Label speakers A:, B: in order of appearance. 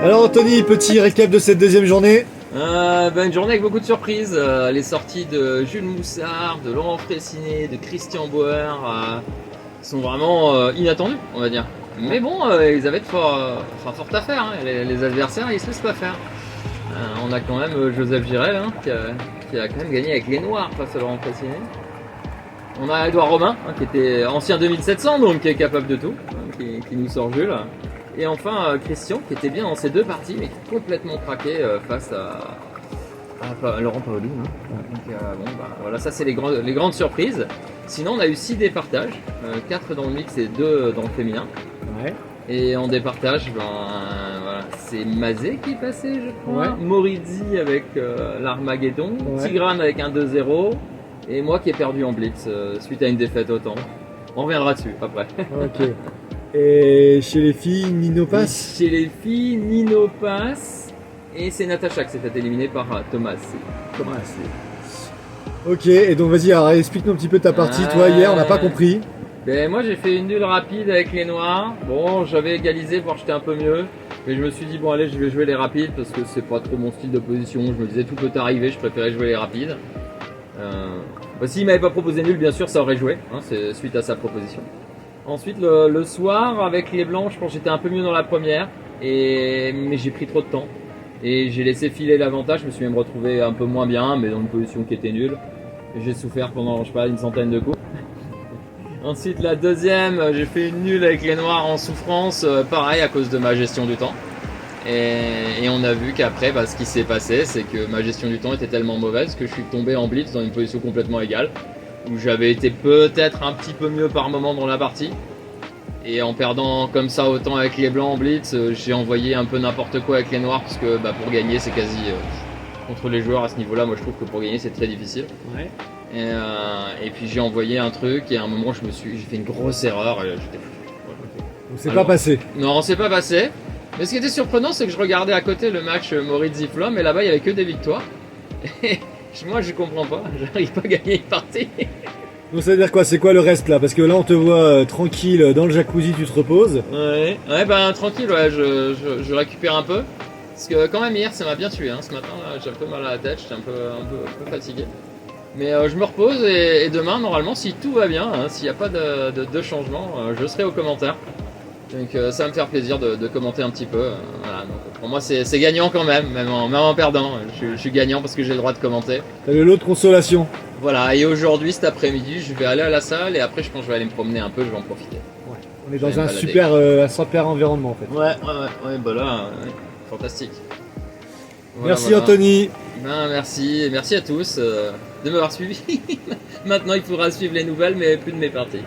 A: Alors Anthony, petit récap de cette deuxième journée.
B: Une journée avec beaucoup de surprises. Les sorties de Jules Moussard, de Laurent Fressinet, de Christian Bauer sont vraiment inattendues, on va dire. Mais bon, ils avaient fort à faire. Hein. Les adversaires, ils se laissent pas faire. On a quand même Joseph Girel qui a quand même gagné avec les Noirs face à Laurent Fressinet. On a Edouard Romain qui était ancien 2700, donc qui est capable de tout, qui nous sort Jules. Et enfin Christian qui était bien dans ces deux parties mais qui est complètement craqué face à Laurent Paoli. Hein. Donc, voilà, ça c'est les grandes surprises. Sinon on a eu 6 départages, 4 dans le mix et 2 dans le féminin.
A: Ouais.
B: Et en départage, voilà, c'est Mazé qui est passé je crois,
A: Ouais.
B: Morizzi avec l'Armageddon,
A: Ouais.
B: Tigrane avec un 2-0 et moi qui ai perdu en blitz suite à une défaite au temps. On reviendra dessus après.
A: Ok. Et chez les filles, Nino passe.
B: Chez les filles, Nino passe et c'est Natacha qui s'est fait éliminer par Thomas.
A: Ok, et donc vas-y, alors explique-nous un petit peu ta partie. Toi, hier, on n'a pas compris.
B: Ben, moi j'ai fait une nulle rapide avec les Noirs. Bon, j'avais égalisé, voire j'étais un peu mieux. Mais je me suis dit, bon allez, je vais jouer les rapides parce que c'est pas trop mon style de position. Je me disais, tout peut arriver, je préférais jouer les rapides. S'il m'avait pas proposé nul, bien sûr, ça aurait joué, hein, c'est suite à sa proposition. Ensuite, le soir, avec les blancs, je pense que j'étais un peu mieux dans la première, mais j'ai pris trop de temps. Et j'ai laissé filer l'avantage, je me suis même retrouvé un peu moins bien, mais dans une position qui était nulle. J'ai souffert pendant, je sais pas, une centaine de coups. Ensuite, la deuxième, j'ai fait une nulle avec les Noirs en souffrance, pareil, à cause de ma gestion du temps. Et on a vu qu'après, ce qui s'est passé, c'est que ma gestion du temps était tellement mauvaise que je suis tombé en blitz dans une position complètement égale, où j'avais été peut-être un petit peu mieux par moment dans la partie. Et en perdant comme ça autant avec les blancs en blitz, j'ai envoyé un peu n'importe quoi avec les noirs, parce que pour gagner, c'est quasi contre les joueurs à ce niveau-là. Moi, je trouve que pour gagner, c'est très difficile.
A: Ouais.
B: Et puis j'ai envoyé un truc, et à un moment, j'ai fait une grosse erreur. Et j'étais...
A: Donc c'est pas passé.
B: Non, c'est pas passé. Mais ce qui était surprenant, c'est que je regardais à côté le match Morizzi-Flom, et là-bas, il n'y avait que des victoires. Et moi, je comprends pas, j'arrive pas à gagner une partie.
A: Donc ça veut dire quoi? C'est quoi le reste là? Parce que là, on te voit tranquille dans le jacuzzi, tu te reposes.
B: Ouais, tranquille, ouais, je récupère un peu. Parce que quand même hier, ça m'a bien tué. Hein. Ce matin, là, j'ai un peu mal à la tête, j'étais un peu fatigué. Mais je me repose et demain, normalement, si tout va bien, hein, s'il n'y a pas de changement, je serai aux commentaires. Donc ça va me faire plaisir de commenter un petit peu. Voilà, donc, pour moi, c'est gagnant quand même en perdant. Je suis gagnant parce que j'ai le droit de commenter.
A: T'as le lot de consolation.
B: Voilà, et aujourd'hui, cet après-midi, je vais aller à la salle et après, je pense que je vais aller me promener un peu, je vais en profiter.
A: Ouais. On est dans un super environnement en fait.
B: Ouais, bah là, fantastique. Voilà,
A: Merci Anthony.
B: Merci, et merci à tous de m'avoir suivi. Maintenant, il faudra suivre les nouvelles, mais plus de mes parties.